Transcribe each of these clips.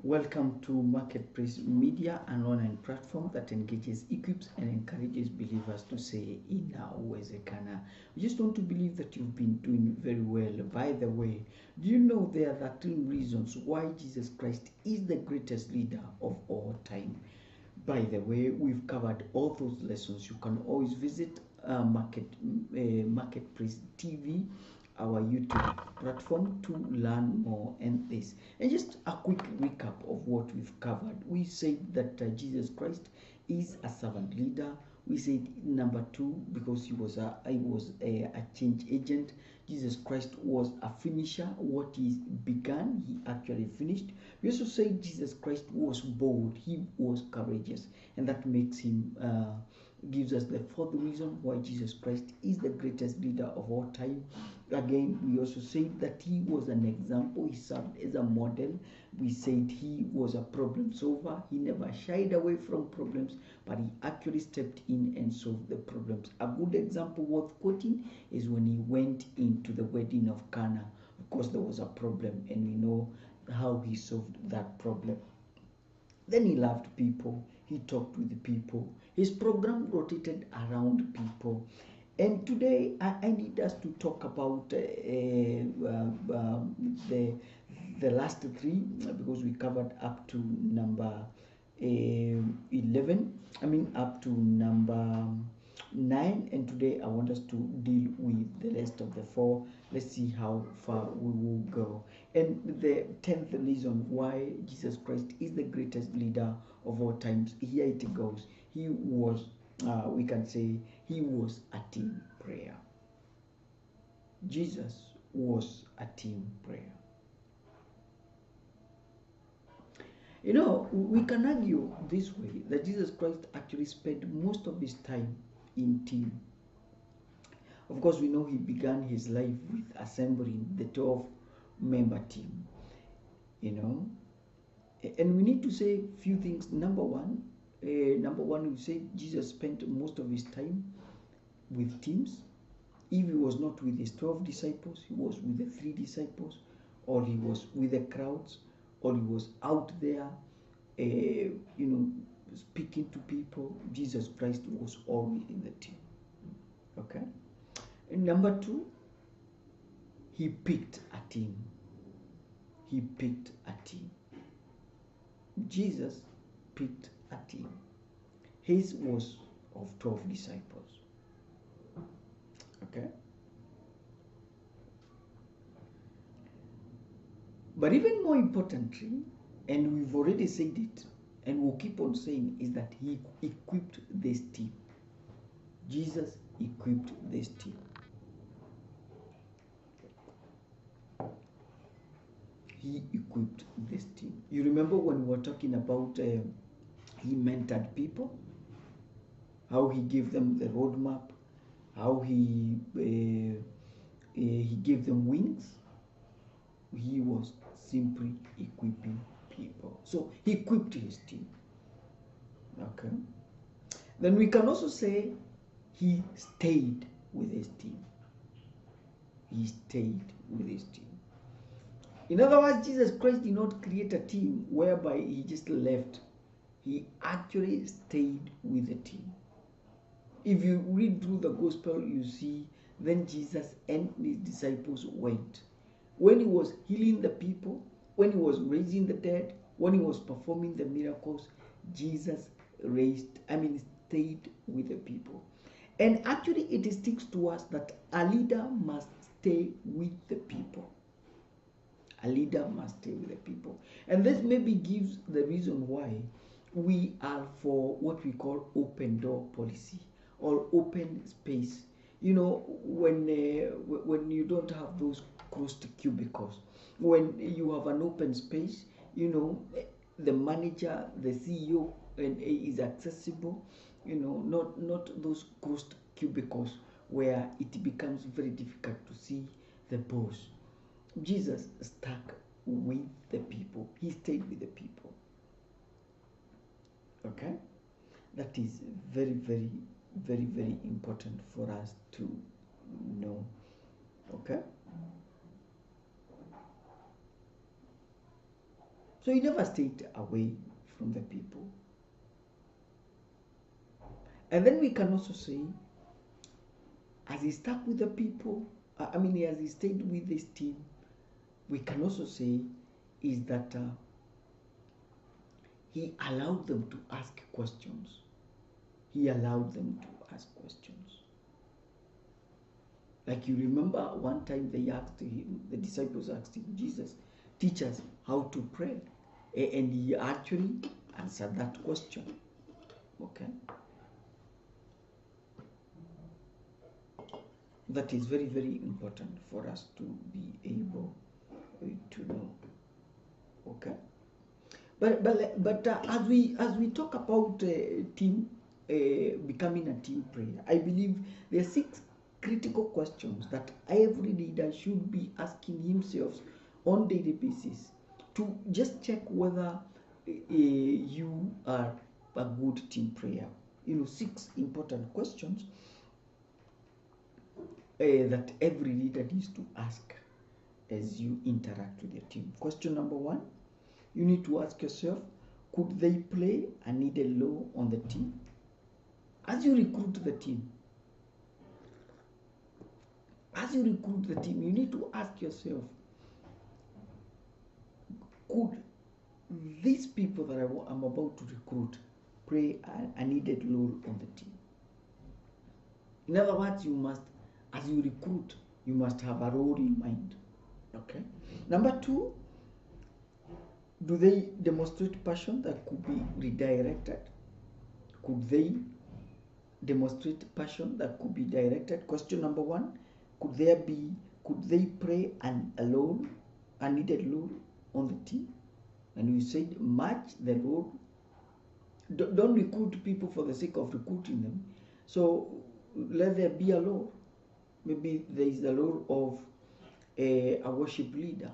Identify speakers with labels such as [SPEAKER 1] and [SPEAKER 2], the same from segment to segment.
[SPEAKER 1] Welcome to Marketplace Media, an online platform that engages, equips, and encourages believers to say, Inawezekana. We just want to believe that you've been doing very well. By the way, do you know there are 13 reasons why Jesus Christ is the greatest leader of all time? By the way, we've covered all those lessons. You can always visit Marketplace TV, our YouTube platform, to learn more and this. And just a quick recap of what we've covered. We said that Jesus Christ is a servant leader. We said number two, because he was a change agent. Jesus Christ was a finisher. What he began, he actually finished. We also said Jesus Christ was bold. He was courageous, and that makes him gives us the fourth reason why Jesus Christ is the greatest leader of all time. Again, we also said that he was an example. He served as a model. We said he was a problem solver. He never shied away from problems, but he actually stepped in and solved the problems. A good example worth quoting is when he went into the wedding of Cana. Of course, there was a problem, and we know how he solved that problem. Then he loved people. He talked with the people. His program rotated around people. And today I need us to talk about the last three, because we covered up to number 11. Up to number 9, and today I want us to deal with the rest of the 4. Let's see how far we will go. And the 10th reason why Jesus Christ is the greatest leader of all times, here it goes. He was, we can say, he was a team prayer. Jesus was a team prayer. You know, we can argue this way that Jesus Christ actually spent most of his time in team. Of course, we know he began his life with assembling the 12-member team, you know. And we need to say a few things. Number one, we say Jesus spent most of his time with teams. If he was not with his 12 disciples, he was with the 3 disciples, or he was with the crowds, or he was out there, speaking to people. Jesus Christ was always in the team. Okay. And number 2, he picked a team. He picked a team. Jesus picked a team. His was of 12 disciples. Okay. But even more importantly, and we've already said it, and we'll keep on saying, is that he equipped this team. Jesus equipped this team. He equipped this team. You remember when we were talking about he mentored people, how he gave them the roadmap, how he gave them wings. He was simply equipping people. So he equipped his team. Okay. Then we can also say he stayed with his team. He stayed with his team. In other words, Jesus Christ did not create a team whereby he just left. He actually stayed with the team. If you read through the gospel, you see then Jesus and his disciples went. When he was healing the people, when he was raising the dead, when he was performing the miracles, Jesus stayed with the people. And actually it sticks to us that a leader must stay with the people. A leader must stay with the people. And this maybe gives the reason why we are for what we call open door policy or open space. You know, when you don't have those closed cubicles, when you have an open space, you know, the manager, the CEO, and is accessible. You know, not those closed cubicles where it becomes very difficult to see the boss. Jesus stuck with the people. He stayed with the people. Okay? That is very, very, very, very important for us to know. Okay? So he never stayed away from the people. And then we can also say, as he stuck with the people, as he stayed with this team, we can also say is that he allowed them to ask questions. He allowed them to ask questions. Like you remember one time they asked him, the disciples asked him, Jesus, teach us how to pray. And he actually answered that question. Okay? That is very, very important for us to be able to know. Okay? But as we talk about team becoming a team prayer, I believe there are 6 critical questions that every leader should be asking himself on daily basis to just check whether you are a good team prayer. 6 important questions that every leader needs to ask as you interact with your team. Question number 1, you need to ask yourself, could they play a needed role on the team? As you recruit the team, you need to ask yourself, could these people that I'm about to recruit play a needed role on the team? In other words, you must, as you recruit, you must have a role in mind. Okay. Number 2, do they demonstrate passion that could be redirected? Could they demonstrate passion that could be directed? Question number 1, could they play a needed role on the team? And we said match the role. Don't recruit people for the sake of recruiting them. So let there be a role. Maybe there is the role of a worship leader,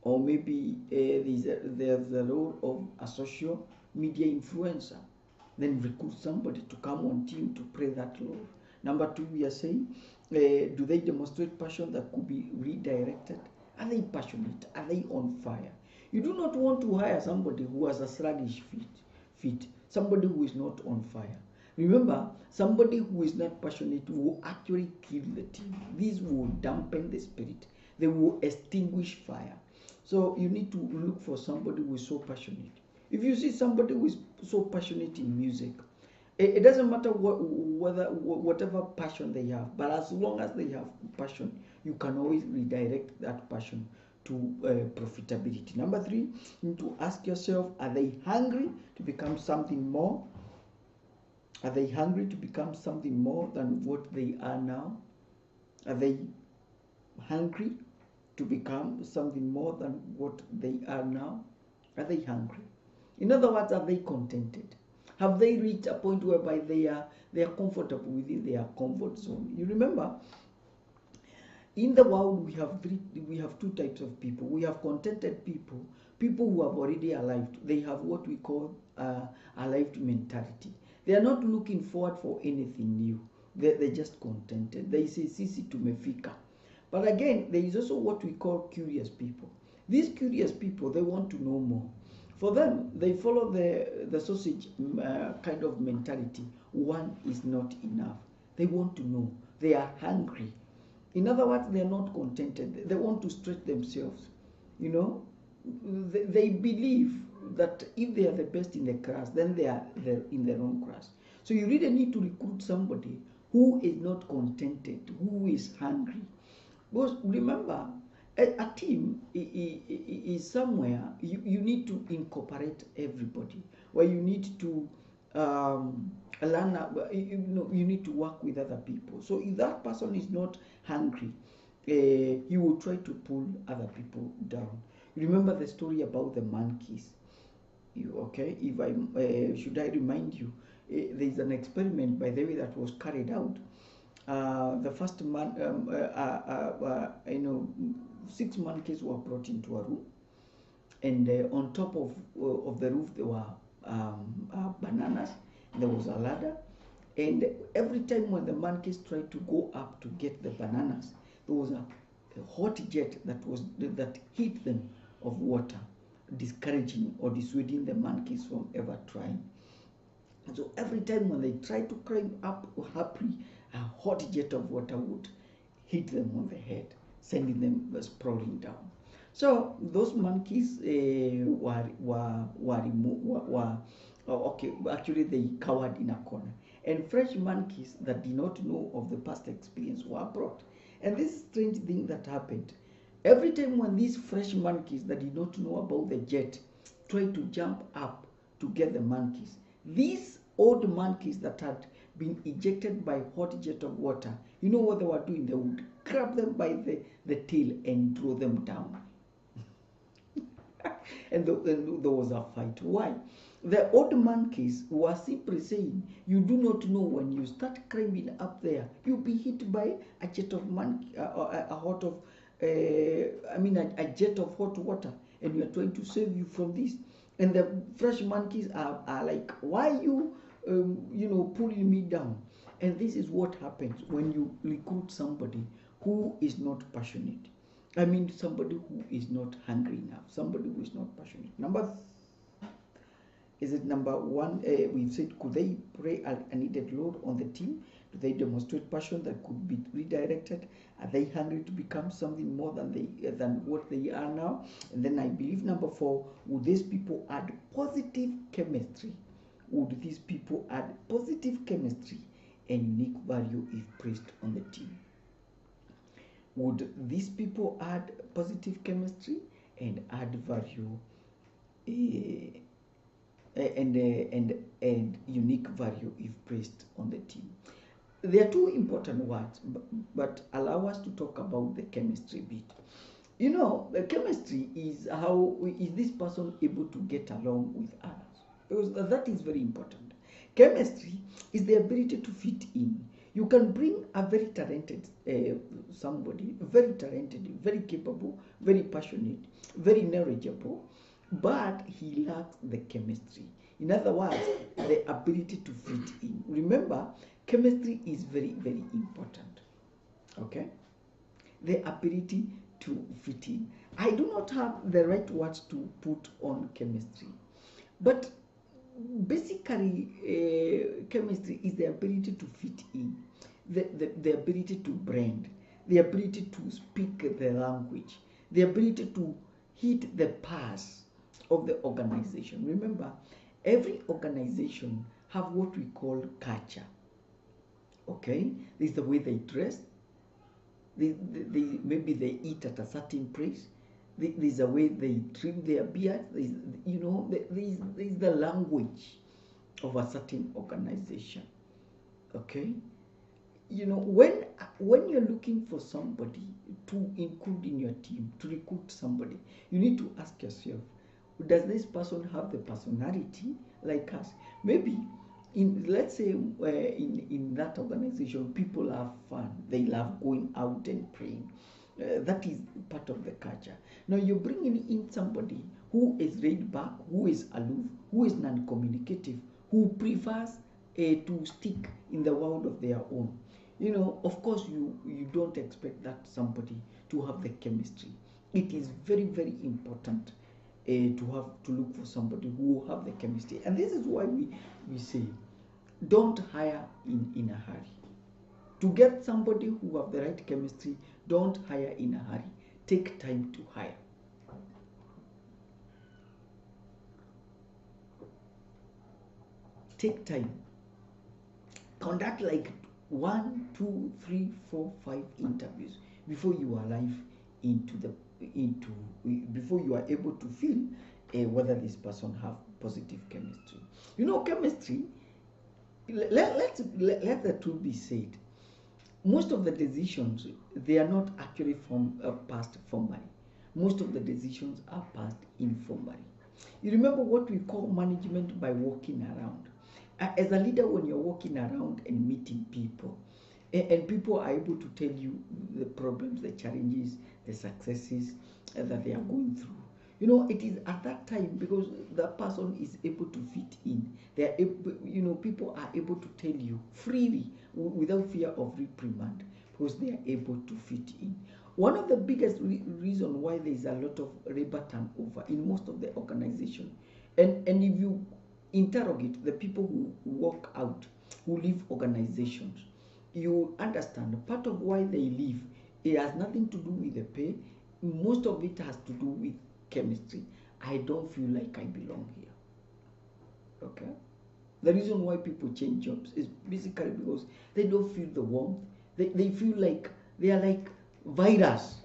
[SPEAKER 1] or maybe there's the role of a social media influencer. Then recruit somebody to come on team to play that role. Number 2, we are saying, do they demonstrate passion that could be redirected? Are they passionate? Are they on fire? You do not want to hire somebody who has a sluggish feet, somebody who is not on fire. Remember, somebody who is not passionate will actually kill the team. These will dampen the spirit. They will extinguish fire. So you need to look for somebody who is so passionate. If you see somebody who is so passionate in music, it doesn't matter whatever passion they have, but as long as they have passion, you can always redirect that passion to profitability. Number 3, you need to ask yourself, are they hungry to become something more? Are they hungry to become something more than what they are now? Are they hungry to become something more than what they are now? Are they hungry? In other words, are they contented? Have they reached a point whereby they are comfortable within their comfort zone? You remember, in the world we have 2 types of people. We have contented people who have already arrived. They have what we call arrived mentality. They are not looking forward for anything new. They're just contented. They say sisi tumefika. But again, there is also what we call curious people. These curious people, they want to know more. For them, they follow the sausage kind of mentality. One is not enough. They want to know. They are hungry. In other words, they are not contented. They want to stretch themselves. They believe that if they are the best in the class, then they are in their own class. So you really need to recruit somebody who is not contented, who is hungry. Because remember, a team is somewhere you need to incorporate everybody, where you need to learn, you need to work with other people. So if that person is not hungry, he will try to pull other people down. You remember the story about the monkeys? If I should I remind you, there is an experiment, by the way, that was carried out. The first 6 monkeys were brought into a room, and on top of the roof there were bananas. There was a ladder, and every time when the monkeys tried to go up to get the bananas, there was a hot jet that hit them of water. discouraging or dissuading the monkeys from ever trying. And so every time when they try to climb up happily, a hot jet of water would hit them on the head, sending them sprawling down. So those monkeys okay. Actually, they cowered in a corner, and fresh monkeys that did not know of the past experience were brought. And this strange thing that happened every time when these fresh monkeys that did not know about the jet tried to jump up to get the monkeys, these old monkeys that had been ejected by hot jet of water, you know what they were doing? They would grab them by the tail and throw them down. And there was a fight. Why? The old monkeys were simply saying, you do not know when you start climbing up there, you'll be hit by a jet of a jet of hot water, and we are trying to save you from this. And the fresh monkeys are like, why are you, pulling me down? And this is what happens when you recruit somebody who is not passionate. I mean, somebody who is not hungry enough, somebody who is not passionate. Number one, we've said, could they pray a needed load on the team? Do they demonstrate passion that could be redirected? Are they hungry to become something more than what they are now? And then I believe number four, would these people add positive chemistry? Would these people add positive chemistry and unique value if placed on the team? Would these people add positive chemistry and add value and unique value if placed on the team? There are two important words, but allow us to talk about the chemistry bit. You know, the chemistry is how is this person able to get along with others, because that is very important. Chemistry is the ability to fit in. You can bring a very talented somebody, very talented, very capable, very passionate, very knowledgeable, but he lacks the chemistry. In other words, the ability to fit in. Remember, chemistry is very, very important. Okay? The ability to fit in. I do not have the right words to put on chemistry, but basically, chemistry is the ability to fit in, the ability to blend, the ability to speak the language, the ability to hit the pass of the organization. Remember, every organization have what we call culture. Okay, this is the way they dress. Maybe they eat at a certain place. There's a way they trim their beard. There's the language of a certain organization. Okay, when you're looking for somebody to include in your team, to recruit somebody, you need to ask yourself, does this person have the personality like us? Maybe let's say in that organization, people have fun. They love going out and playing. That is part of the culture. Now you're bringing in somebody who is laid back, who is aloof, who is non-communicative, who prefers to stick in the world of their own. Of course, you don't expect that somebody to have the chemistry. It is very, very important to look for somebody who will have the chemistry. And this is why we say, don't hire in a hurry. To get somebody who have the right chemistry, don't hire in a hurry. Take time to hire. Take time. Conduct like 1, 2, 3, 4, 5 interviews before you arrive before you are able to feel whether this person have positive chemistry. Chemistry. Let the truth be said. Most of the decisions, they are not actually passed formally. Most of the decisions are passed informally. You remember what we call management by walking around. As a leader, when you're walking around and meeting people, and people are able to tell you the problems, the challenges, the successes that they are going through. It is at that time, because that person is able to fit in. They are able, people are able to tell you freely without fear of reprimand, because they are able to fit in. one of the biggest reason why there is a lot of labor turnover in most of the organization, and if you interrogate the people who walk out, who leave organizations, you understand part of why they leave. It has nothing to do with the pay. Most of it has to do with chemistry. I don't feel like I belong here. Okay. The reason why people change jobs is basically because they don't feel the warmth. They feel like they are like virus.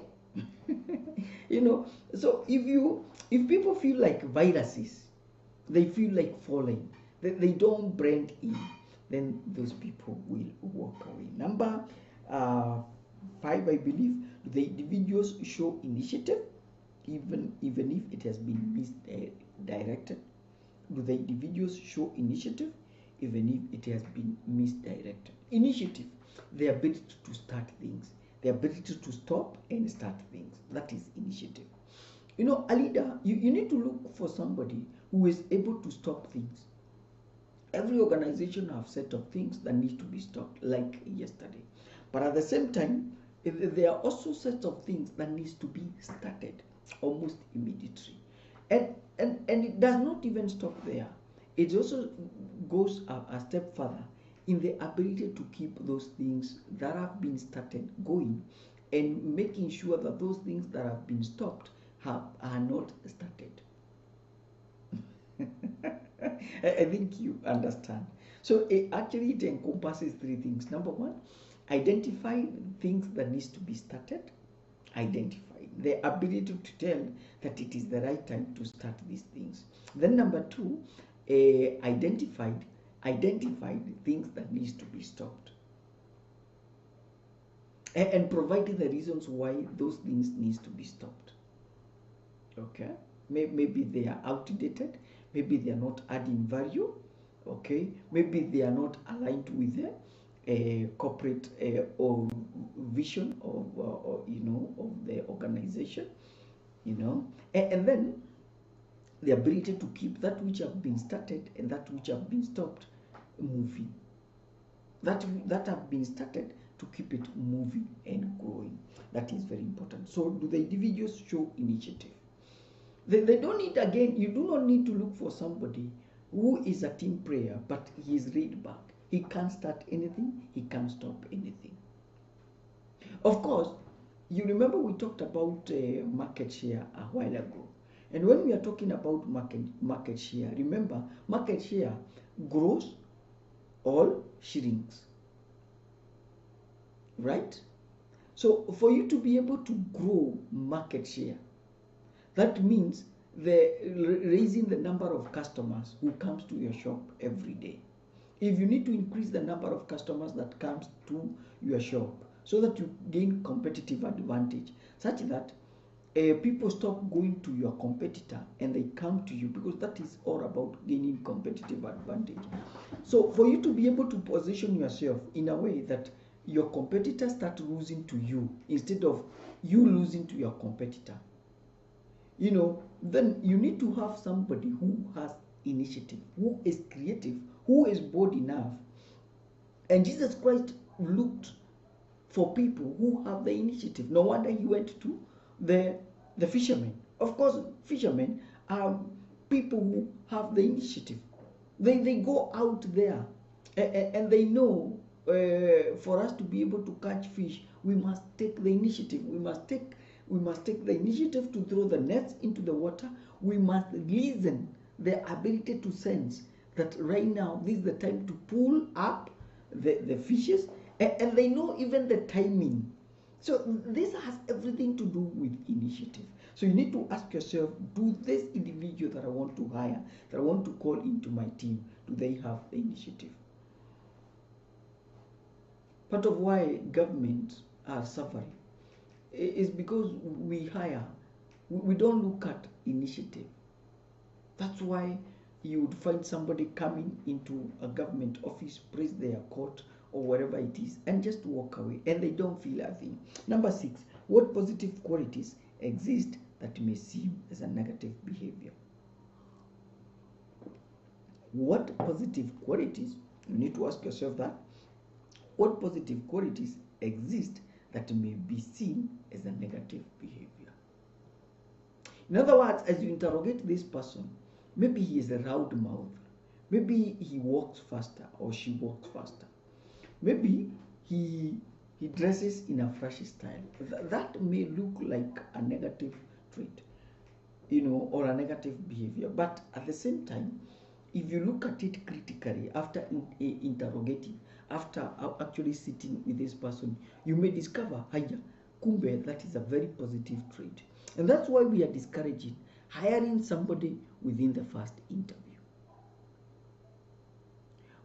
[SPEAKER 1] You know, so if people feel like viruses, they feel like falling, they don't blend in, then those people will walk away. Number 5, I believe, the individuals show initiative even if it has been misdirected. Do the individuals show initiative even if it has been misdirected? Initiative, the ability to start things, the ability to stop and start things. That is initiative. You know, a leader, you need to look for somebody who is able to stop things. Every organization have set of things that need to be stopped, like yesterday. But at the same time, there are also sets of things that needs to be started almost immediately. And it does not even stop there. It also goes a step further in the ability to keep those things that have been started going, and making sure that those things that have been stopped are not started. I think you understand. So it encompasses 3 things. Number 1, identify things that needs to be started. Identify the ability to tell that it is the right time to start these things. Then number 2, identified things that needs to be stopped, and providing the reasons why those things needs to be stopped. Okay, maybe they are outdated, maybe they are not adding value. Okay, maybe they are not aligned with the corporate or vision of of the organization. And then the ability to keep that which have been started and that which have been stopped moving. That have been started, to keep it moving and growing. That is very important. So do the individuals show initiative? They don't need, again, you do not need to look for somebody who is a team player, but he is laid back. He can't start anything, he can't stop anything. Of course, you remember we talked about market share a while ago. And when we are talking about market share, remember, market share grows or shrinks. Right? So for you to be able to grow market share, that means raising the number of customers who comes to your shop every day. If you need to increase the number of customers that comes to your shop so that you gain competitive advantage, such that people stop going to your competitor and they come to you, because that is all about gaining competitive advantage. So for you to be able to position yourself in a way that your competitor start losing to you instead of you losing to your competitor, then you need to have somebody who has initiative, who is creative, who is bold enough. And Jesus Christ looked for people who have the initiative. No wonder he went to the fishermen. Of course, fishermen are people who have the initiative. They go out there and they know, for us to be able to catch fish, we must take the initiative. We must take the initiative to throw the nets into the water. We must listen, the ability to sense that right now this is the time to pull up the fishes, and they know even the timing. So this has everything to do with initiative. So you need to ask yourself, do this individual that I want to hire, that I want to call into my team, do they have the initiative? Part of why governments are suffering is because we don't look at initiative. That's why you would find somebody coming into a government office, press their coat or whatever it is, and just walk away, and they don't feel a thing. Number 6, what positive qualities exist that may seem as a negative behavior? What positive qualities, you need to ask yourself that, what positive qualities exist that may be seen as a negative In other words, as you interrogate this person, maybe he is a loud mouth. Maybe he walks faster or she walks faster. Maybe he dresses in a flashy style. That may look like a negative trait, or a negative behavior. But at the same time, if you look at it critically after interrogating, after actually sitting with this person, you may discover, haya, kumbe, that is a very positive trait. And that's why we are discouraging hiring somebody within the first interview.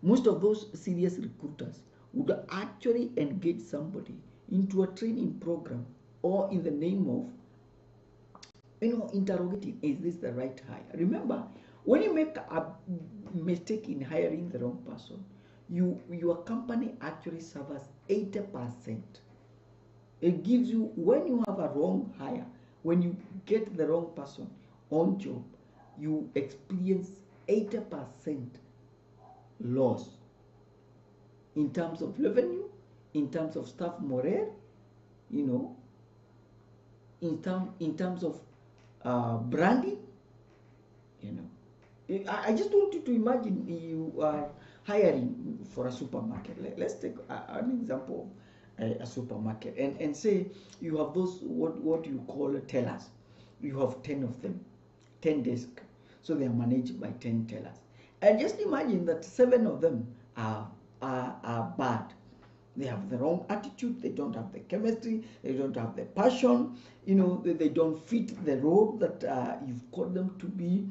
[SPEAKER 1] Most of those serious recruiters would actually engage somebody into a training program, or in the name of interrogating, is this the right hire? Remember, when you make a mistake in hiring the wrong person, your company actually suffers 80%. It gives you, when you have a wrong hire, when you get the wrong person on job, you experience 80% loss in terms of revenue, in terms of staff morale, in terms of branding. I just want you to imagine you are hiring for a supermarket. Let's take an example of a supermarket, and say you have those what you call tellers. You have 10 of them, 10 desks, so they are managed by 10 tellers. And just imagine that 7 of them are bad. They have the wrong attitude, they don't have the chemistry, they don't have the passion, they don't fit the role that you've called them to be,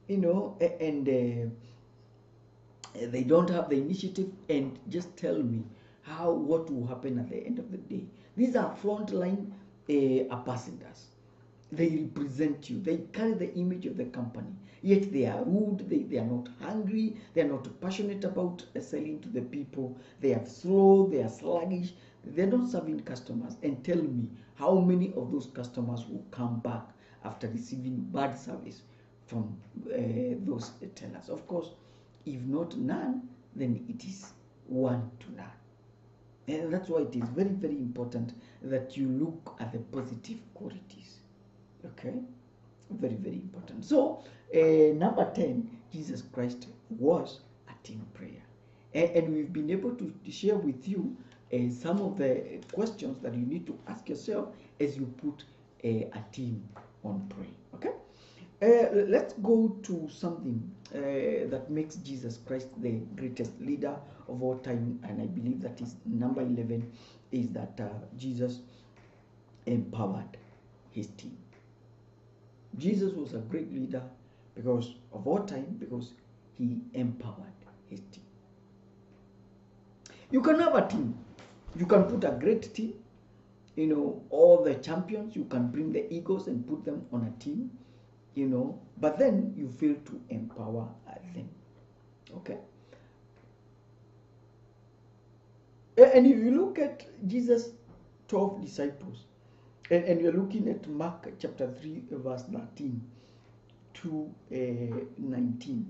[SPEAKER 1] and they don't have the initiative. And just tell me what will happen at the end of the day. These are frontline passengers. They represent you. They carry the image of the company. Yet they are rude. They are not hungry. They are not passionate about selling to the people. They are slow. They are sluggish. They are not serving customers. And tell me how many of those customers will come back after receiving bad service from those tellers. Of course, if not none, then it is 1 to none. And that's why it is very, very important that you look at the positive qualities. Okay, very, very important. So number 10, Jesus Christ was a team prayer, and we've been able to share with you some of the questions that you need to ask yourself as you put a team on praying. Okay, let's go to something that makes Jesus Christ the greatest leader of all time, and I believe that is number 11, is that Jesus empowered his team. Jesus was a great leader because of all time, because he empowered his team. You can have a team. You can put a great team, all the champions. You can bring the egos and put them on a team, but then you fail to empower them. Okay? And if you look at Jesus' 12 disciples, and we're looking at Mark chapter 3, verse 13 to 19.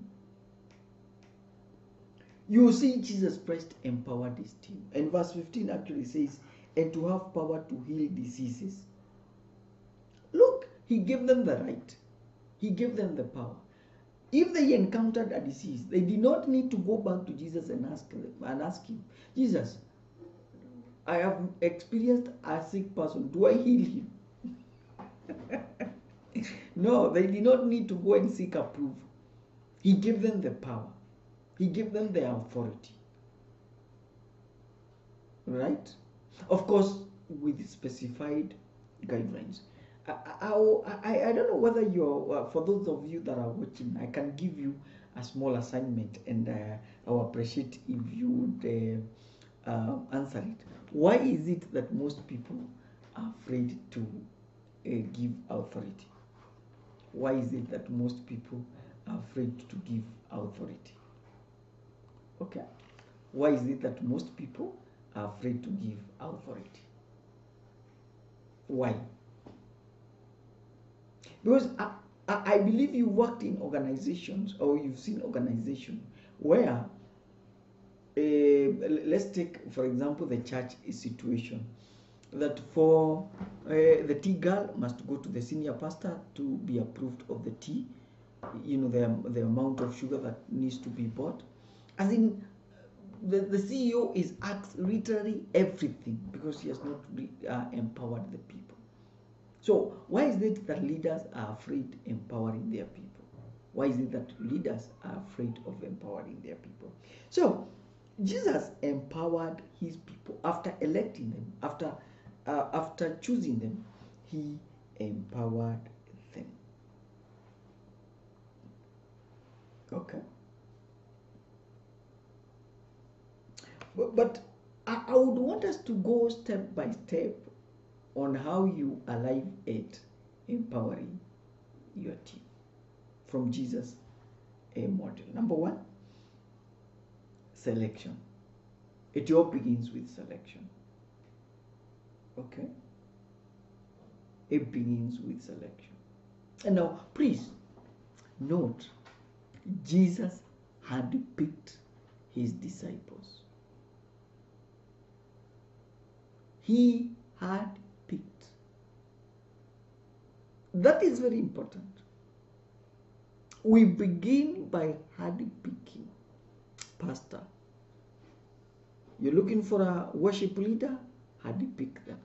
[SPEAKER 1] You see Jesus Christ empowered his team. And verse 15 actually says, and to have power to heal diseases. Look, he gave them the right. He gave them the power. If they encountered a disease, they did not need to go back to Jesus and ask him, Jesus, I have experienced a sick person. Do I heal him? No, they did not need to go and seek approval. He gave them the power. He gave them the authority. Right? Of course, with specified guidelines. I don't know whether you're, for those of you that are watching, I can give you a small assignment, and I will appreciate if you would answer it. Why is it that most people are afraid to give authority? Why is it that most people are afraid to give authority? Okay. Why is it that most people are afraid to give authority? Why? Because I believe you worked in organizations, or you've seen organizations where, let's take, for example, the church situation. that for the tea girl must go to the senior pastor to be approved of the tea, the amount of sugar that needs to be bought. As in, the CEO is asked literally everything because he has not empowered the people. So why is it that leaders are afraid empowering their people? Why is it that leaders are afraid of empowering their people? So Jesus empowered his people after electing them, after choosing them. He empowered them. Okay. But I would want us to go step by step on how you arrive at empowering your team from Jesus' a model. Number one, selection. It all begins with selection. Okay? It begins with selection. And now, please note, Jesus had picked his disciples. He had picked. That is very important. We begin by hard picking. Pastor, you're looking for a worship leader? Hard pick them.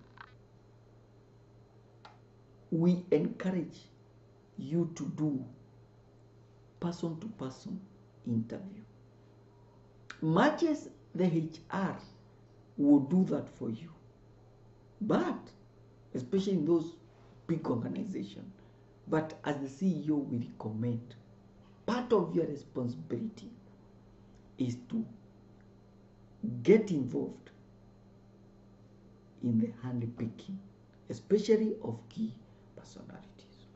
[SPEAKER 1] We encourage you to do person to person interview. Much as the HR will do that for you, but especially in those big organizations, but as the CEO, we recommend part of your responsibility is to get involved in the handpicking, especially of key personalities.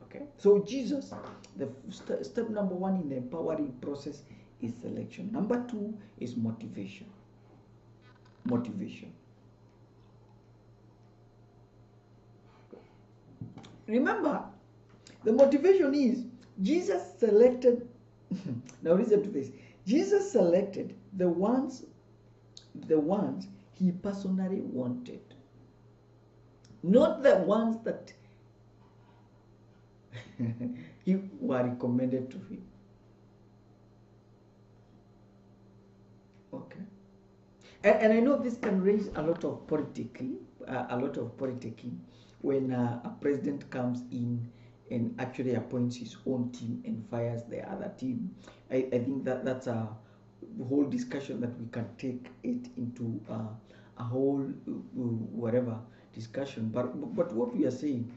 [SPEAKER 1] Okay, so Jesus, the step number one in the empowering process is selection. Number two is motivation. Motivation. Remember, the motivation is Jesus selected. Now listen to this. Jesus selected the ones he personally wanted, not the ones that he were recommended to him. Okay, and I know this can raise a lot of politicking, when a president comes in and actually appoints his own team and fires the other team. I think that's a whole discussion that we can take it into a whole whatever discussion. But what we are saying,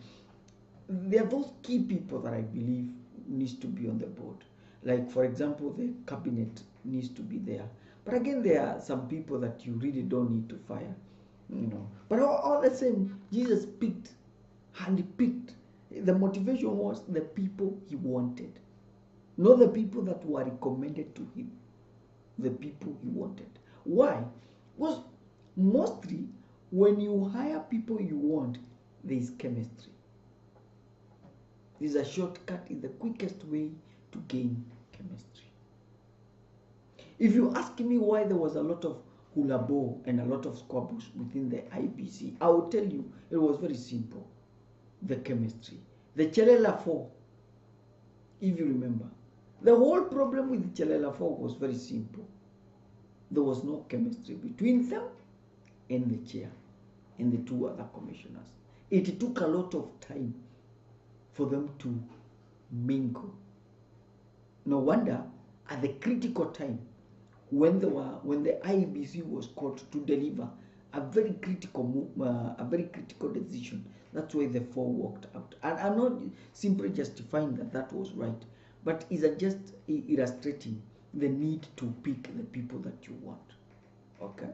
[SPEAKER 1] there are those key people that I believe needs to be on the board. Like, for example, the cabinet needs to be there. But again, there are some people that you really don't need to fire, But all the same, Jesus picked, and he picked. The motivation was the people he wanted, not the people that were recommended to him. The people he wanted. Why? Because mostly when you hire people you want, there is chemistry. This is a shortcut, is the quickest way to gain chemistry. If you ask me why there was a lot of hulabo and a lot of squabbles within the IBC, I will tell you it was very simple. The chemistry. The Chelela 4, if you remember, the whole problem with the Chelela 4 was very simple. There was no chemistry between them and the chair and the two other commissioners. It took a lot of time for them to mingle. No wonder at the critical time when the IEBC was called to deliver a very critical decision, that's why the 4 worked out. And I'm not simply justifying that was right, but is just illustrating the need to pick the people that you want. Okay?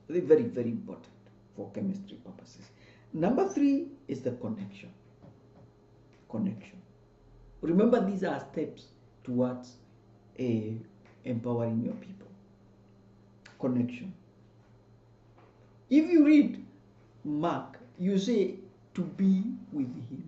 [SPEAKER 1] They're very, very important for chemistry purposes. Number 3 is the connection. Connection. Remember, these are steps towards empowering your people. Connection. If you read Mark, you say to be with him.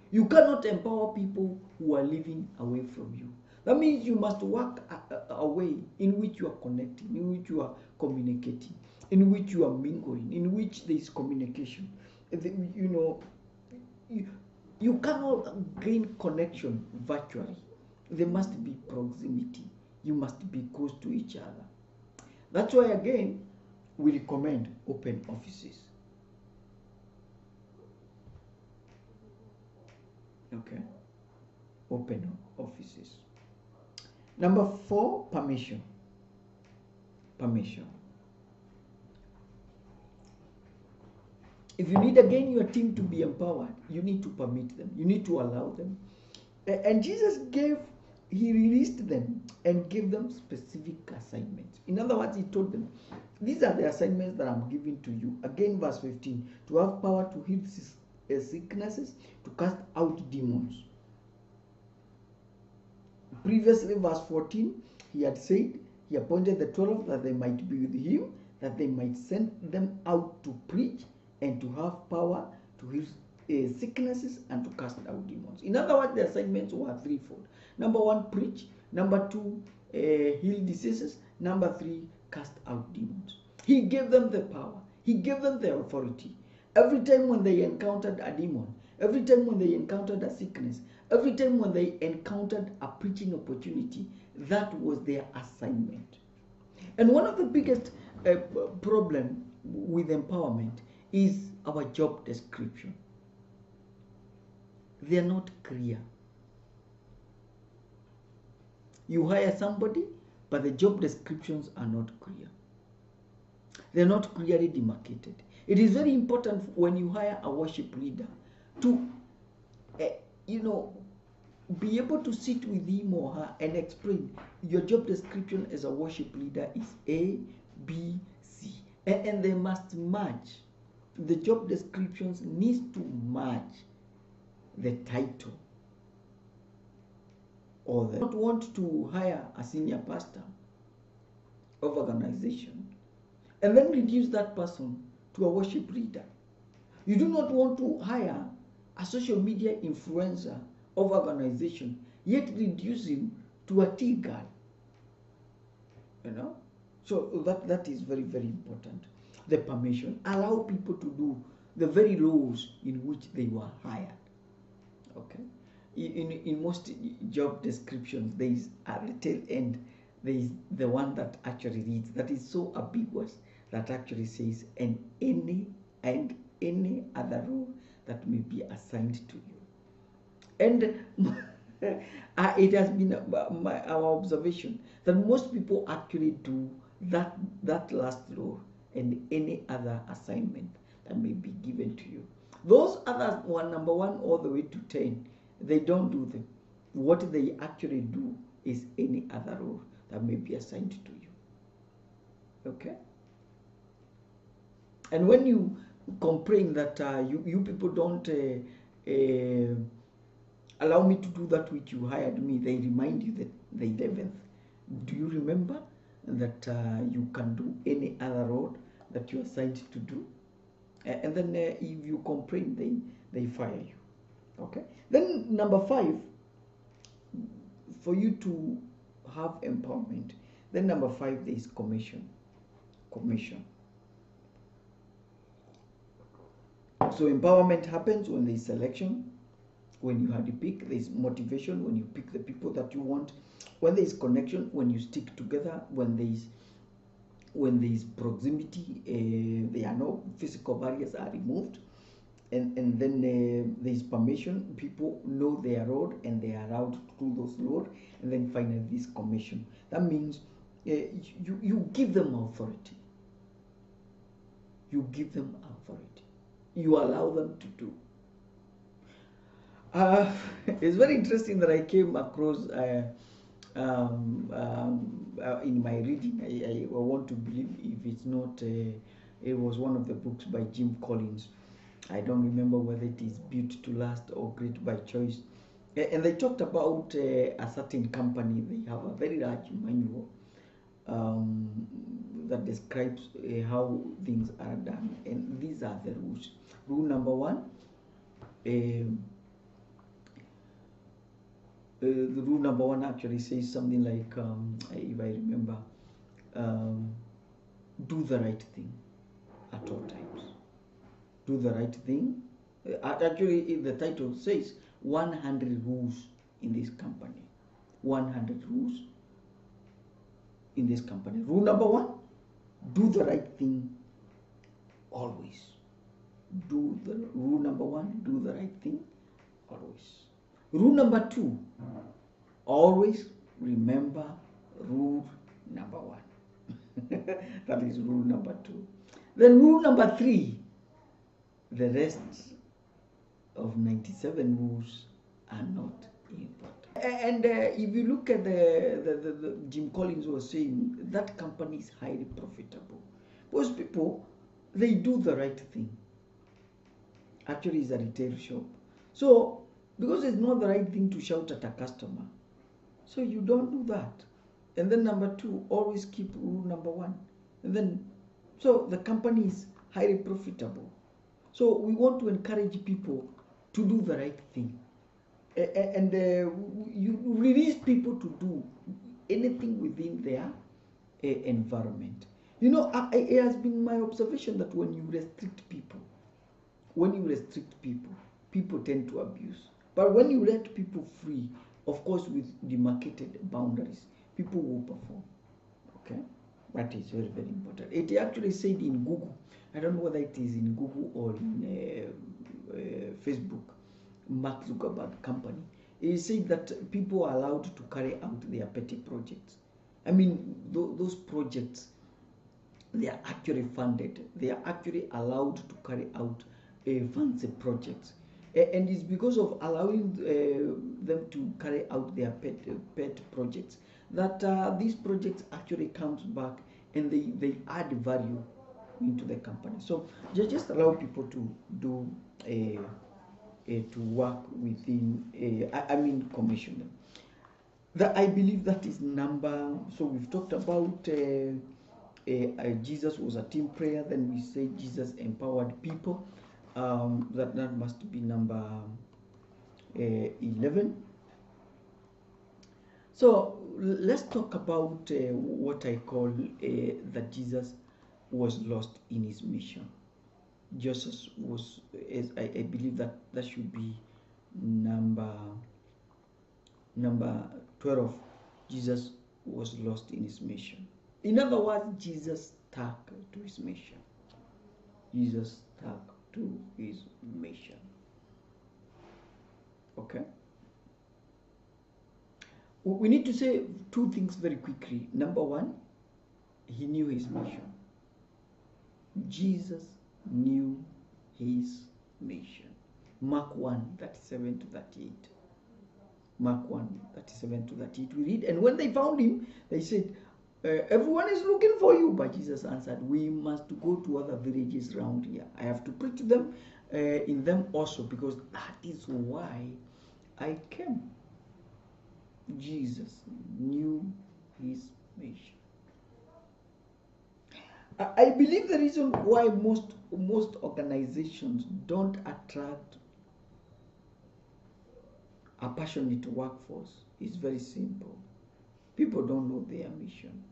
[SPEAKER 1] You cannot empower people who are living away from you. That means you must work a way in which you are connecting, in which you are communicating. in which you are mingling, in which there is communication. You know, you, you cannot gain connection virtually. There must be proximity. You must be close to each other. That's why, again, we recommend open offices. Okay, open offices. Number 4, permission. Permission. If you need, again, your team to be empowered, you need to permit them. You need to allow them. And Jesus he released them and gave them specific assignments. In other words, he told them, these are the assignments that I'm giving to you. Again, verse 15, to have power to heal sicknesses, to cast out demons. Previously, verse 14, he had said, he appointed the 12 that they might be with him, that they might send them out to preach and to have power to heal sicknesses and to cast out demons. In other words, the assignments were threefold. Number 1, preach. Number 2, heal diseases. Number 3, cast out demons. He gave them the power. He gave them the authority. Every time when they encountered a demon, every time when they encountered a sickness, every time when they encountered a preaching opportunity, that was their assignment. And one of the biggest problem with empowerment is our job description. They are not clear. You hire somebody, but the job descriptions are not clear. They are not clearly demarcated. It is very important when you hire a worship leader to, be able to sit with him or her and explain your job description as a worship leader is A, B, C, and they must match. The job descriptions needs to match the title. Or they don't want to hire a senior pastor of organization and then reduce that person to a worship leader. You do not want to hire a social media influencer of organization, yet reduce him to a tea guy. So that is very, very important. The permission. Allow people to do the very roles in which they were hired. Okay. In most job descriptions, there is at the tail end, there is the one that actually reads, that is so ambiguous, that actually says, and any other role that may be assigned to you. And it has been our observation that most people actually do that last role and any other assignment that may be given to you. Those others, number 1 all the way to 10, they don't do them. What they actually do is any other role that may be assigned to you. Okay? And when you complain that you people don't allow me to do that which you hired me, they remind you that the 11th. Do you remember that you can do any other role that you're assigned to do? And then if you complain, they fire you. Okay? Then number 5, for you to have empowerment, then number 5, there is commission. Commission. So empowerment happens when there is selection, when you have to pick, there is motivation, when you pick the people that you want, when there is connection, when you stick together, when there is proximity, there are no physical barriers are removed, and then there is permission, people know their road and they are allowed to do those roads, and then finally this commission. That means you give them authority. You give them authority. You allow them to do. It's very interesting that I came across in my reading. I want to believe if it's not, it was one of the books by Jim Collins. I don't remember whether it is Built to Last or Great by Choice. And they talked about a certain company. They have a very large manual that describes how things are done. And these are the rules. Rule number 1, the rule number 1 actually says something like, if I remember, do the right thing. at all times. Do the right thing. Actually, the title says 100 rules in this company. 100 rules in this company. Rule number 1, do the right thing always. Rule number 1, do the right thing always. Rule number 2, always remember rule number 1. That is rule number 2. Then rule number 3, the rest of 97 rules are not important. And if you look at the Jim Collins was saying, that company is highly profitable. Most people, they do the right thing. Actually, it's a retail shop. So, because it's not the right thing to shout at a customer, so you don't do that. And then number 2, always keep rule number 1. And then, so the company is highly profitable. So we want to encourage people to do the right thing. And you release people to do anything within their environment. You know, it has been my observation that when you restrict people, people tend to abuse. But when you let people free, of course with demarcated boundaries, people will perform. Okay? That is very, very important. It actually said in Google, I don't know whether it is in Google or in Facebook, Mark Zuckerberg company, he said that people are allowed to carry out their petty projects. I mean, those projects, they are actually funded. They are actually allowed to carry out fancy projects. And it's because of allowing them to carry out their pet projects that these projects actually comes back and they add value into the company. So just allow people to do to work within commission them. That I believe that is number. So we've talked about Jesus was a team player. Then we say Jesus empowered people. That must be number 11. So let's talk about what I call that Jesus was lost in his mission. Jesus was, I believe that should be number 12. Jesus was lost in his mission. In other words, Jesus stuck to his mission. Jesus stuck to his mission. Okay? We need to say 2 things very quickly. Number 1, he knew his mission. Jesus knew his mission. Mark 1, 37 to 38. Mark 1, 37 to 38. We read, and when they found him, they said, everyone is looking for you. But Jesus answered, we must go to other villages around here. I have to preach to them in them also, because that is why I came. Jesus knew his mission. I believe the reason why most organizations don't attract a passionate workforce is very simple. People don't know their mission.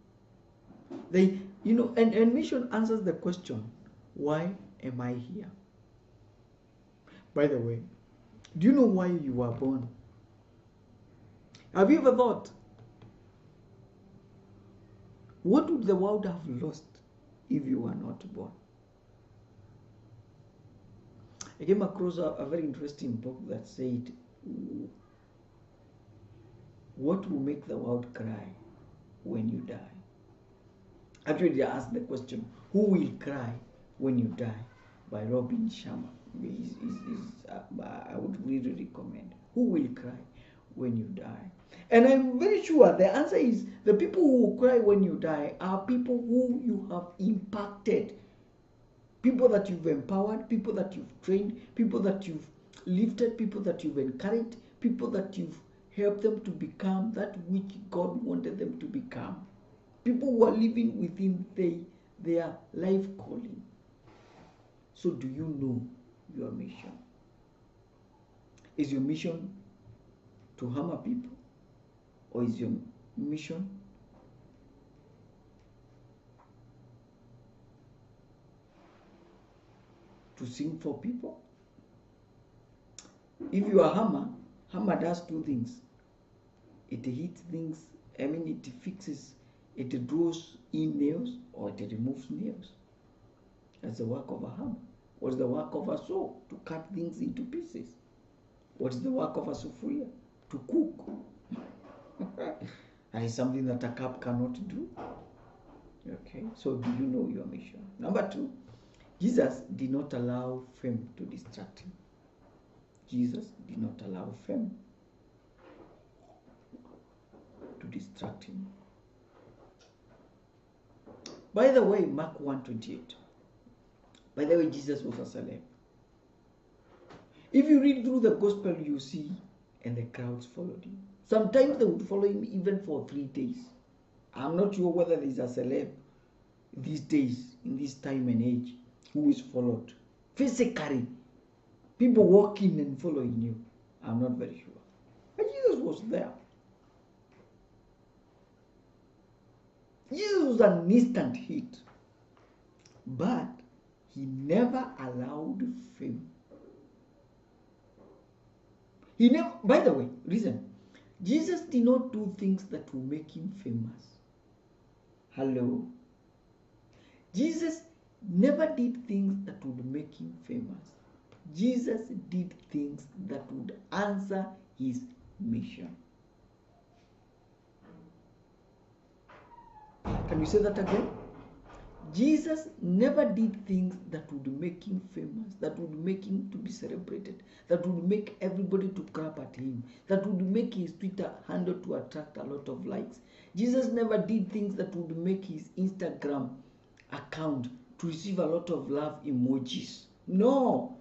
[SPEAKER 1] And mission answers the question, why am I here? By the way, do you know why you were born? Have you ever thought, what would the world have lost if you were not born? I came across a very interesting book that said, what will make the world cry when you die? Actually, they asked the question, who will cry when you die? By Robin Sharma. I would really recommend. Who will cry when you die? And I'm very sure the answer is the people who will cry when you die are people who you have impacted. People that you've empowered, people that you've trained, people that you've lifted, people that you've encouraged, people that you've helped them to become that which God wanted them to become. People who are living within their life calling. So do you know your mission? Is your mission to hammer people? Or is your mission to sing for people. If you are hammer does two things. It hits things, it fixes, it draws in nails, or it removes nails. That's the work of a hammer. What's the work of a saw? To cut things into pieces. What's the work of a sufuria? To cook. That is something that a cup cannot do. Okay, so do you know your mission? Number two, Jesus did not allow fame to distract him. Jesus did not allow fame to distract him. By the way, Mark 1:28. By the way, Jesus was a celeb. If you read through the gospel, you see, and the crowds followed him. Sometimes they would follow him even for 3 days. I'm not sure whether there's a celeb these days, in this time and age, who is followed physically. People walking and following you. I'm not very sure. But Jesus was there. Jesus was an instant hit. But he never allowed fame. He never, by the way, listen. Jesus did not do things that will make him famous. Hello? Jesus never did things that would make him famous. Jesus did things that would answer his mission. Can you say that again? Jesus never did things that would make him famous, that would make him to be celebrated, that would make everybody to clap at him, that would make his Twitter handle to attract a lot of likes. Jesus never did things that would make his Instagram account to receive a lot of love emojis. No.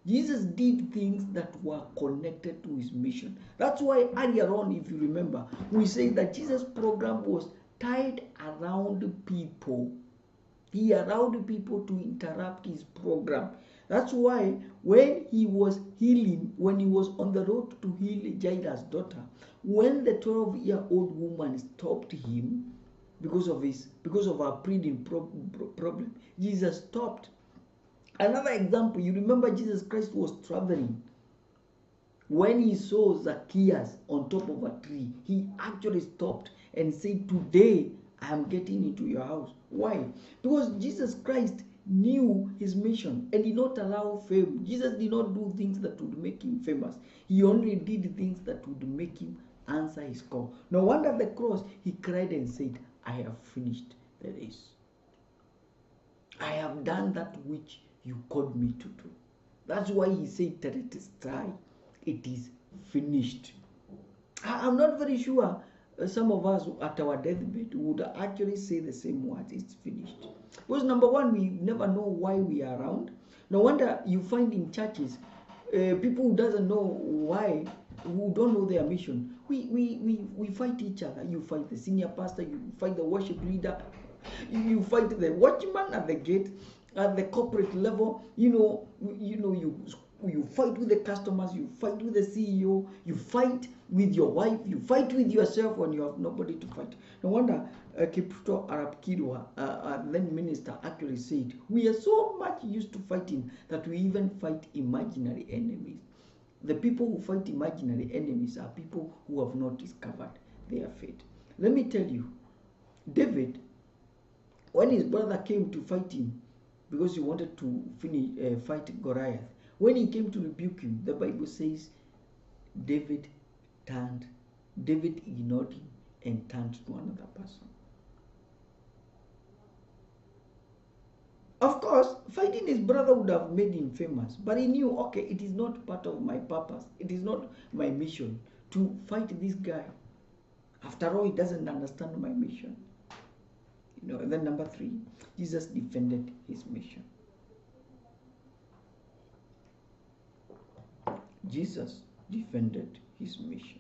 [SPEAKER 1] Jesus did things that were connected to his mission. That's why earlier on, if you remember, we say that Jesus' program was tied around people. He allowed people to interrupt his program. That's why when he was healing, when he was on the road to heal Jairus' daughter, when the 12-year-old woman stopped him because of her breathing problem, Jesus stopped. Another example, you remember Jesus Christ was traveling. When he saw Zacchaeus on top of a tree, he actually stopped and said, "Today I am getting into your house." Why? Because Jesus Christ knew his mission and did not allow fame. Jesus did not do things that would make him famous. He only did things that would make him answer his call. No wonder at the cross he cried and said, "I have finished the race. I have done that which you called me to do." That's why he said that it is dry. It is finished. I'm not very sure some of us at our deathbed would actually say the same words. It's finished. Because number one, we never know why we are around. No wonder you find in churches people who doesn't know why, who don't know their mission. We fight each other. You fight the senior pastor. You fight the worship leader. You fight the watchman at the gate. At the corporate level, you fight with the customers, you fight with the CEO, you fight with your wife, you fight with yourself when you have nobody to fight. No wonder Kipruto Arap Kirwa, then minister, actually said, "We are so much used to fighting that we even fight imaginary enemies." The people who fight imaginary enemies are people who have not discovered their fate. Let me tell you, David, when his brother came to fight him, because he wanted to fight Goliath, when he came to rebuke him, the Bible says David ignored him and turned to another person. Of course, fighting his brother would have made him famous, but he knew, okay, it is not part of my purpose. It is not my mission to fight this guy. After all, he doesn't understand my mission. And then number 3, Jesus defended his mission. Jesus defended his mission.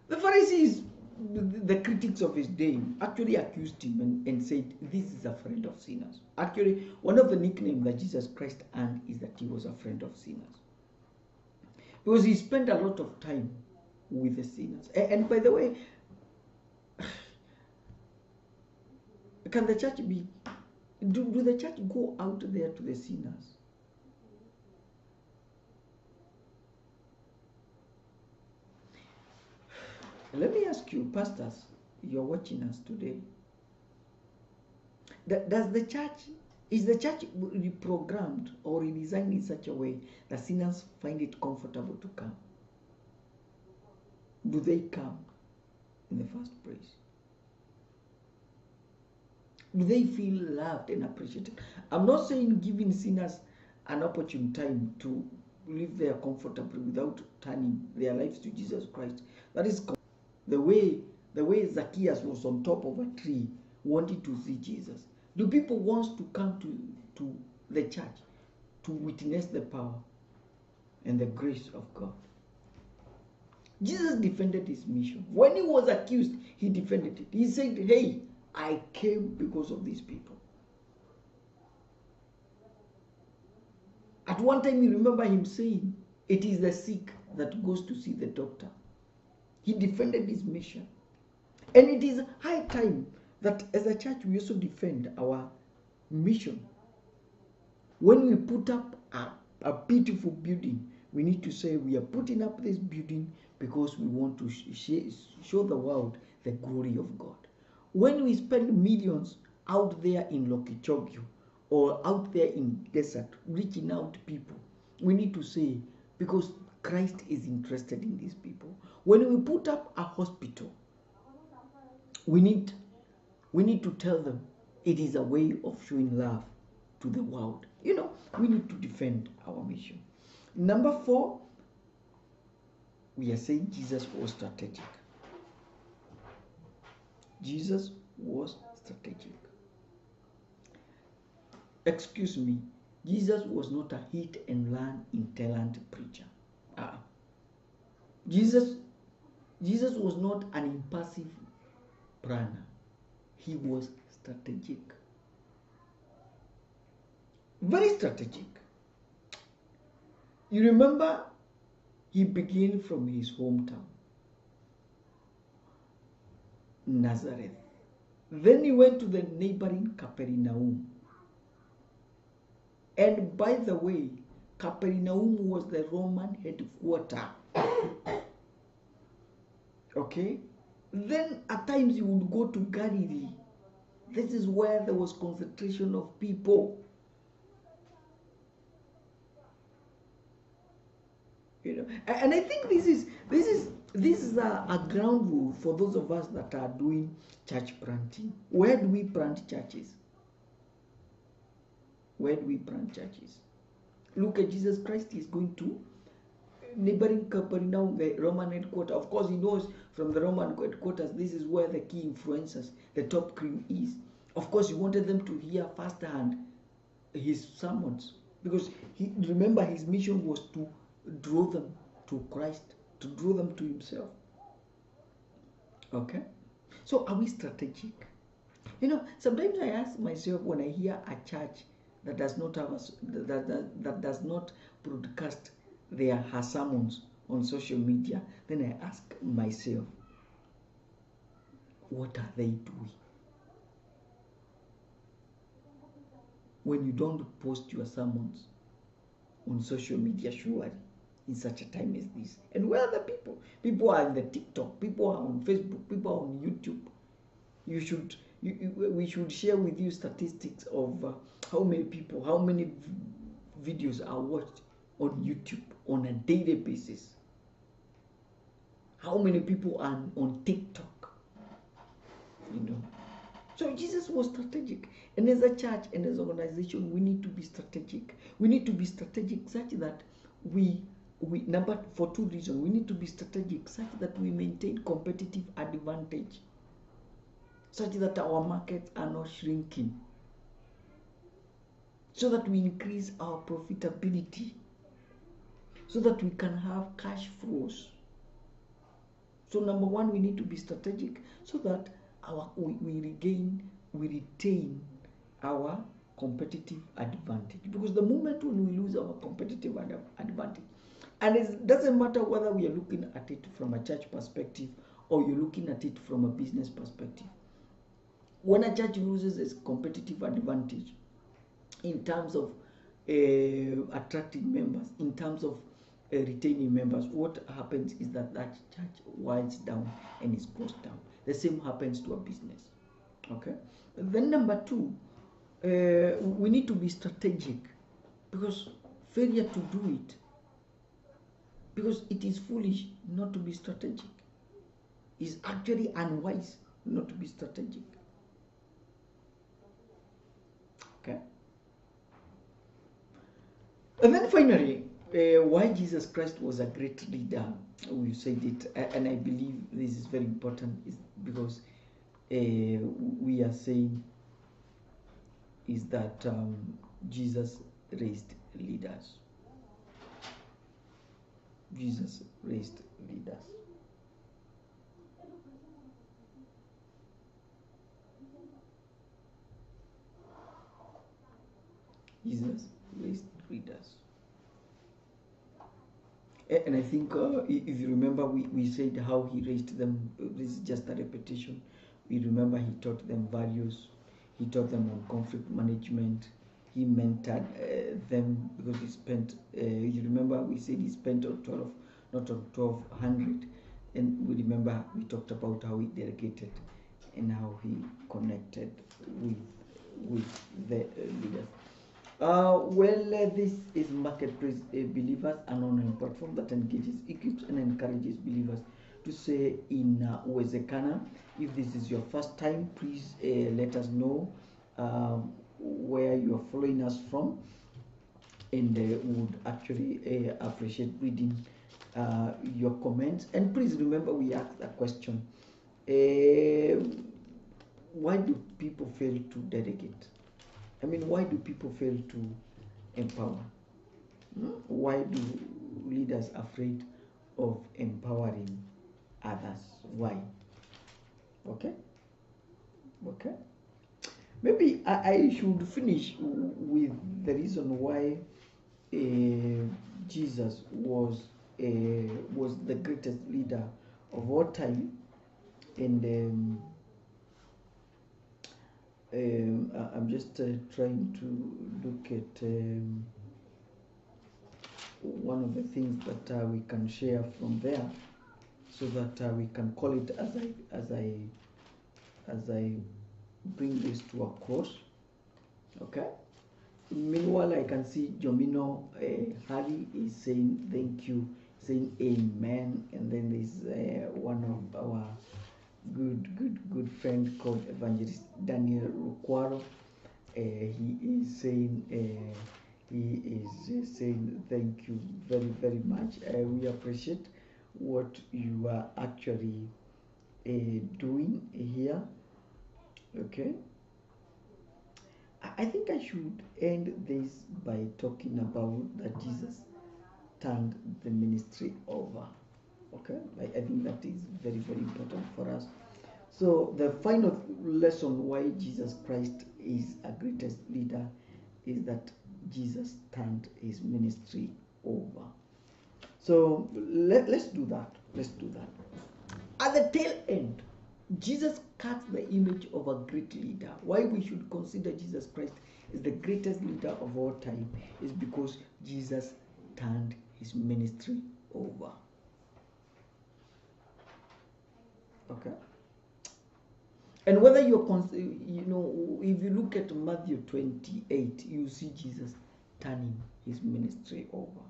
[SPEAKER 1] The Pharisees, the critics of his day, actually accused him and said, "This is a friend of sinners." Actually, one of the nicknames that Jesus Christ earned is that he was a friend of sinners. Because he spent a lot of time with the sinners. And by the way, can the church be Do the church go out there to the sinners? Let me ask you, pastors, you're watching us today. Does the church, is the church reprogrammed or redesigned in such a way that sinners find it comfortable to come? Do they come in the first place? Do they feel loved and appreciated? I'm not saying giving sinners an opportune time to live there comfortably without turning their lives to Jesus Christ. That is the way Zacchaeus was on top of a tree wanting to see Jesus. Do people want to come to the church to witness the power and the grace of God? Jesus defended his mission. When he was accused, he defended it. He said, hey, I came because of these people. At one time, you remember him saying, it is the sick that goes to see the doctor. He defended his mission. And it is high time that as a church, we also defend our mission. When we put up a beautiful building, we need to say we are putting up this building because we want to show the world the glory of God. When we spend millions out there in Lokichogyo or out there in desert, reaching out to people, we need to say, because Christ is interested in these people. When we put up a hospital, we need to tell them it is a way of showing love to the world. You know, we need to defend our mission. Number 4, we are saying Jesus was strategic. Jesus was strategic. Excuse me, Jesus was not a hit and run intelligent preacher. Jesus was not an impulsive planner. He was strategic. Very strategic. You remember, he began from his hometown, Nazareth. Then he went to the neighboring Capernaum. And by the way, Capernaum was the Roman headquarters. Okay? Then at times he would go to Galilee. This is where there was concentration of people. You know, and I think this is a ground rule for those of us that are doing church planting. Where do we plant churches? Where do we plant churches? Look at Jesus Christ. He's going to neighboring Capernaum, the Roman headquarters. Of course, he knows from the Roman headquarters, this is where the key influencers, the top crew is. Of course, he wanted them to hear firsthand his sermons, because remember his mission was to draw them to Christ, to draw them to himself. Okay? So are we strategic? You know, sometimes I ask myself when I hear a church that does not have that does not broadcast her sermons on social media, then I ask myself, what are they doing? When you don't post your sermons on social media, surely, in such a time as this. And where are the people? People are in the TikTok, people are on Facebook, people are on YouTube. We should share with you statistics of how many people, how many videos are watched on YouTube on a daily basis. How many people are on TikTok? You know. So Jesus was strategic. And as a church and as an organization, we need to be strategic. We need to be strategic such that for 2 reasons. We need to be strategic such that we maintain competitive advantage, such that our markets are not shrinking, so that we increase our profitability, so that we can have cash flows. So number 1, we need to be strategic so that we retain our competitive advantage. Because the moment when we lose our competitive advantage, and it doesn't matter whether we are looking at it from a church perspective or you're looking at it from a business perspective, when a church loses its competitive advantage in terms of attracting members, in terms of retaining members, what happens is that that church winds down and is closed down. The same happens to a business. Okay. Then number two, we need to be strategic, because failure to do it, because it is foolish not to be strategic, is actually unwise not to be strategic. Okay. And then finally, why Jesus Christ was a great leader. We said it, and I believe this is very important, is because we are saying is that Jesus raised leaders. Jesus raised leaders. Jesus raised leaders. And I think if you remember, we said how he raised them. This is just a repetition. We remember he taught them values. He taught them on conflict management. He mentored them, because he spent, you remember we said he spent on 12, not on 1200. And we remember we talked about how he delegated and how he connected with the leaders. This is Marketplace Believers, an online platform that engages, equips, and encourages believers to say in Uwezekana. If this is your first time, please let us know where you are following us from, and would actually appreciate reading your comments. And please remember, we asked a question: why do people fail to delegate? I mean, why do people fail to empower? Why do leaders afraid of empowering others? Why? Okay. Maybe I should finish with the reason why Jesus was the greatest leader of all time, and I'm just trying to look at one of the things that we can share from there, so that we can call it as I bring this to a close. Okay. Meanwhile, I can see Jomino Harry is saying thank you, saying amen, and then there's one of our good friend called Evangelist Daniel Rukwaro. He is saying thank you very much. We appreciate what you are actually doing here. Okay. I think I should end this by talking about that Jesus turned the ministry over. Okay, I think that is very important for us. So the final lesson why Jesus Christ is a greatest leader is that Jesus turned his ministry over. So let's do that. At the tail end, Jesus cuts the image of a great leader. Why we should consider Jesus Christ as the greatest leader of all time is because Jesus turned his ministry over. Okay. And whether you're, if you look at Matthew 28, you see Jesus turning his ministry over.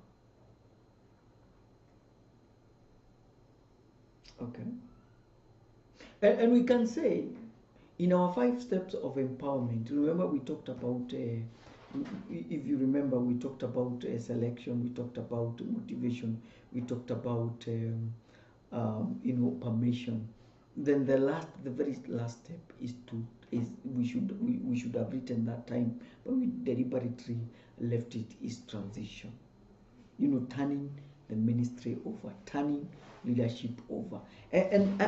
[SPEAKER 1] Okay. And we can say, in our 5 steps of empowerment, remember we talked about, if you remember, we talked about selection, we talked about motivation, we talked about, permission. Then the very last step is we should have written that time, but we deliberately left it, is transition. Turning the ministry over, turning leadership over, and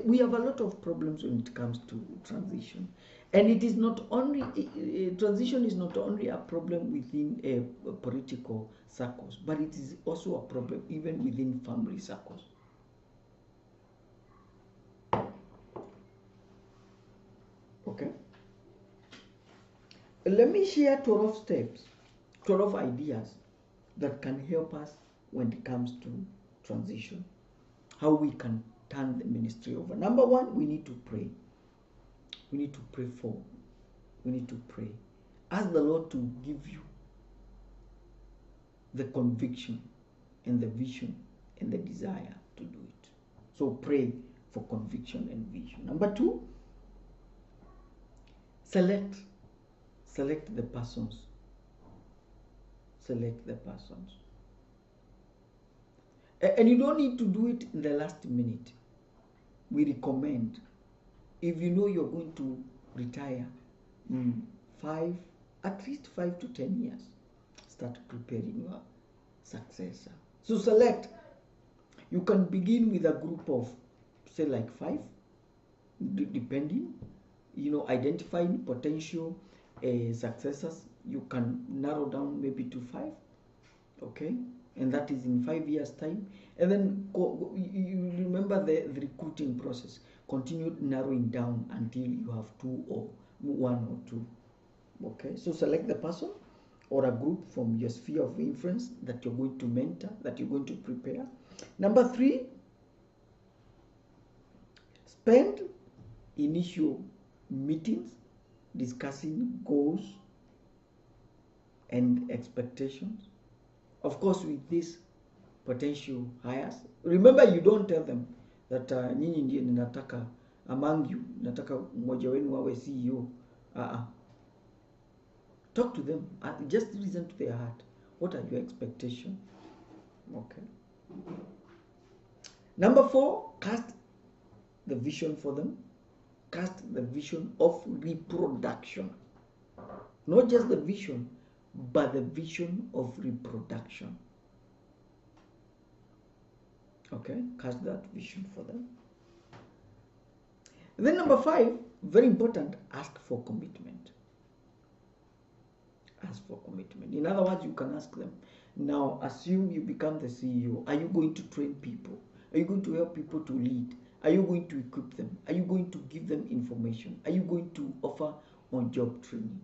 [SPEAKER 1] we have a lot of problems when it comes to transition, and it is not only transition is not only a problem within political circles, but it is also a problem even within family circles. let me share 12 steps, 12 ideas that can help us when it comes to transition. How we can turn the ministry over. Number one, we need to pray. We need to pray for. We need to pray. Ask the Lord to give you the conviction and the vision and the desire to do it. So pray for conviction and vision. Number two, select the persons. Select the persons. And you don't need to do it in the last minute. We recommend, if you know you're going to retire in at least 5 to 10 years, start preparing your successor. So select. You can begin with a group of, say, like 5, depending, identifying potential successors. You can narrow down maybe to 5, okay, and that is in 5 years time. And then you remember the recruiting process. Continue narrowing down until you have 2 or 1 or 2. Okay, so select the person or a group from your sphere of influence that you're going to mentor, that you're going to prepare. Number 3, spend initial meetings discussing goals and expectations. Of course, with these potential hires, remember, you don't tell them that nyinyi ndiye ninataka among you, nataka mmoja wenu awe CEO. Talk to them. Just listen to their heart. What are your expectations? Okay. Number 4, cast the vision for them. Cast the vision of reproduction. Not just the vision, but the vision of reproduction. Okay, cast that vision for them. And then number 5, very important, ask for commitment. Ask for commitment. In other words, you can ask them, now assume you become the CEO. Are you going to train people? Are you going to help people to lead? Are you going to equip them? Are you going to give them information? Are you going to offer on-job training?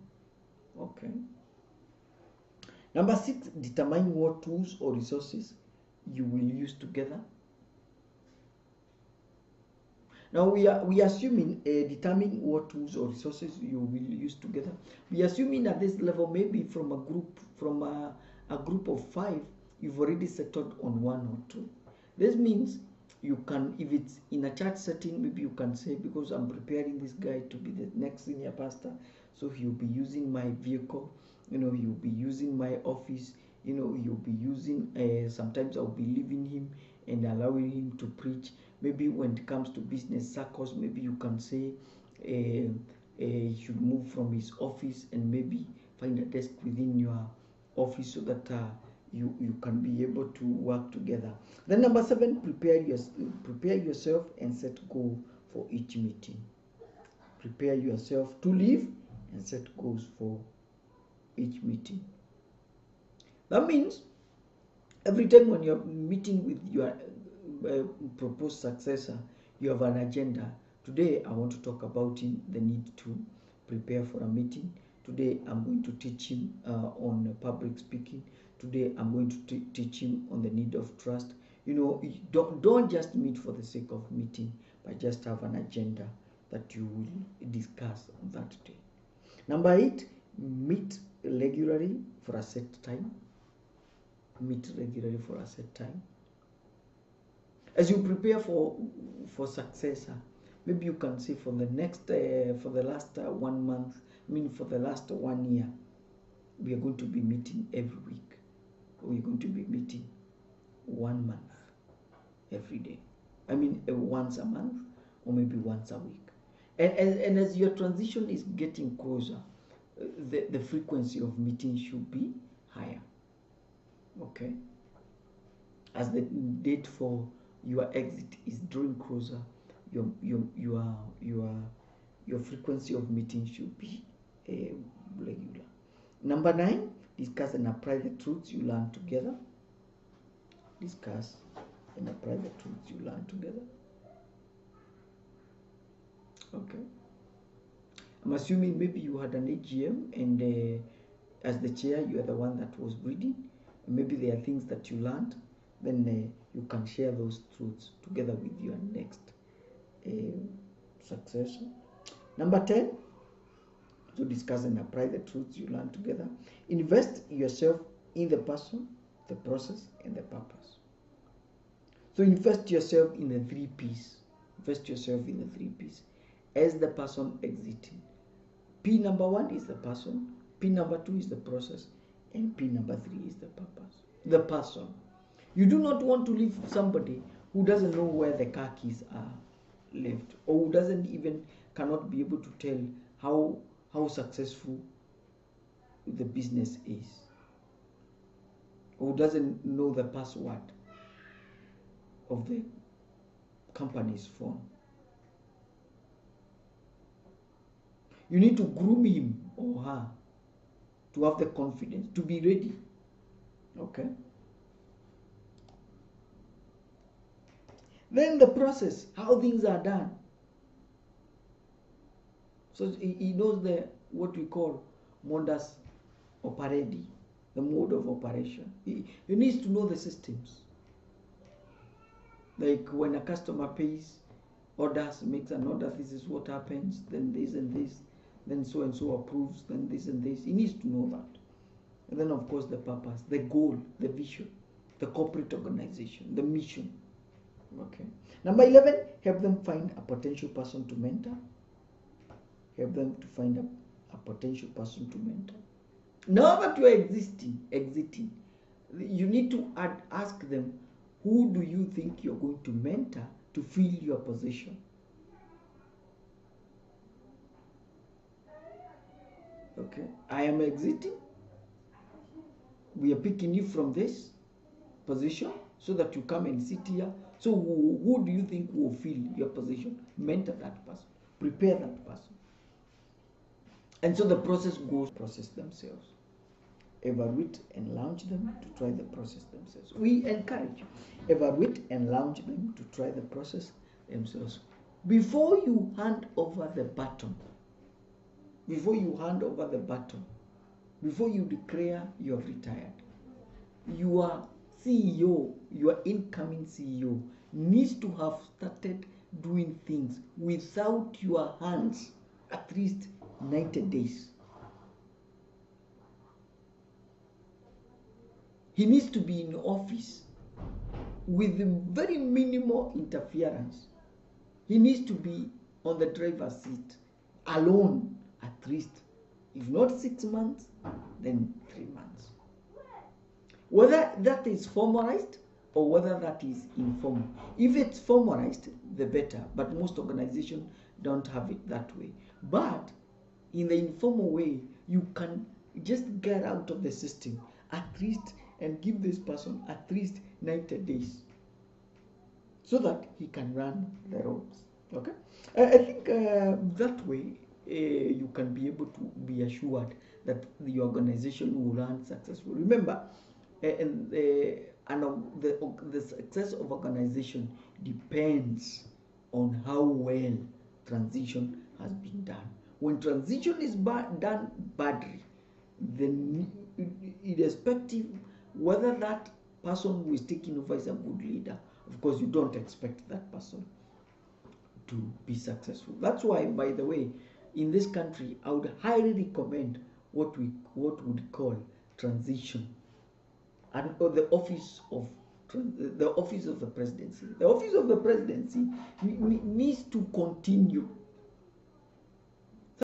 [SPEAKER 1] Okay. Number 6, determine what tools or resources you will use together. Now we are assuming determining what tools or resources you will use together. We are assuming at this level, maybe from a group of 5, you've already settled on 1 or 2. This means you can, if it's in a church setting, maybe you can say, because I'm preparing this guy to be the next senior pastor, so he'll be using my vehicle, he'll be using my office, he'll be using, sometimes I'll be leaving him and allowing him to preach. Maybe when it comes to business circles, maybe you can say he should move from his office and maybe find a desk within your office so that you can be able to work together. Then number 7, prepare yourself and set goal for each meeting. Prepare yourself to live and set goals for each meeting. That means every time when you're meeting with your proposed successor, you have an agenda. Today I want to talk about the need to prepare for a meeting. Today I'm going to teach him on public speaking. Today I'm going to teach him on the need of trust. Don't just meet for the sake of meeting, but just have an agenda that you will discuss on that day. Number 8, meet regularly for a set time. Meet regularly for a set time. As you prepare for successor, maybe you can say for the last 1 month, for the last 1 year, we are going to be meeting every week. We are going to be meeting 1 month every day. Once a month or maybe once a week. And as your transition is getting closer, the frequency of meetings should be higher. Okay. As the date for your exit is drawing closer, your frequency of meetings should be regular. Number 9, discuss and apply the truths you learn together. Discuss and apply the truths you learn together. Okay. I'm assuming maybe you had an AGM and as the chair, you are the one that was reading. Maybe there are things that you learned. Then you can share those truths together with your next successor. Number 10, to discuss and apply the truths you learn together. Invest yourself in the person, the process, and the purpose. So invest yourself in the 3 P's. Invest yourself in the 3 P's as the person exiting. P number 1 is the person, P number 2 is the process, and P number 3 is the purpose. The person. You do not want to leave somebody who doesn't know where the car keys are left, or who doesn't even cannot be able to tell how successful the business is, or who doesn't know the password of the company's phone. You need to groom him or her to have the confidence, to be ready. Okay? Then the process, how things are done. So he knows what we call modus operandi, the mode of operation. He needs to know the systems. Like when a customer pays, orders, makes an order, this is what happens, then this and this, then so and so approves, then this and this. He needs to know that. And then of course the purpose, the goal, the vision, the corporate organization, the mission. Okay. Number 11, help them find a potential person to mentor. Help them to find a potential person to mentor. Now that you are exiting, you need to ask them, who do you think you're going to mentor to fill your position? Okay, I am exiting. We are picking you from this position so that you come and sit here. So who do you think will fill your position? Mentor that person. Prepare that person. And so the process goes, process themselves. Evaluate and launch them to try the process themselves. We encourage, evaluate and launch them to try the process themselves. Before you hand over the baton, before you declare you have retired, your CEO, your incoming CEO, needs to have started doing things without your hands at least 90 days. He needs to be in office with very minimal interference. He needs to be on the driver's seat, alone at least. If not 6 months, then 3 months. Whether that is formalized or whether that is informal. If it's formalized, the better. But most organizations don't have it that way. But in the informal way, you can just get out of the system at least and give this person at least 90 days so that he can run the roads. Okay? I think that way you can be able to be assured that the organization will run successfully. Remember, the success of organization depends on how well transition has been done. When transition is done badly, then irrespective whether that person who is taking over is a good leader, of course you don't expect that person to be successful. That's why, by the way, in this country, I would highly recommend what would call transition, and the office of the presidency. The office of the presidency needs to continue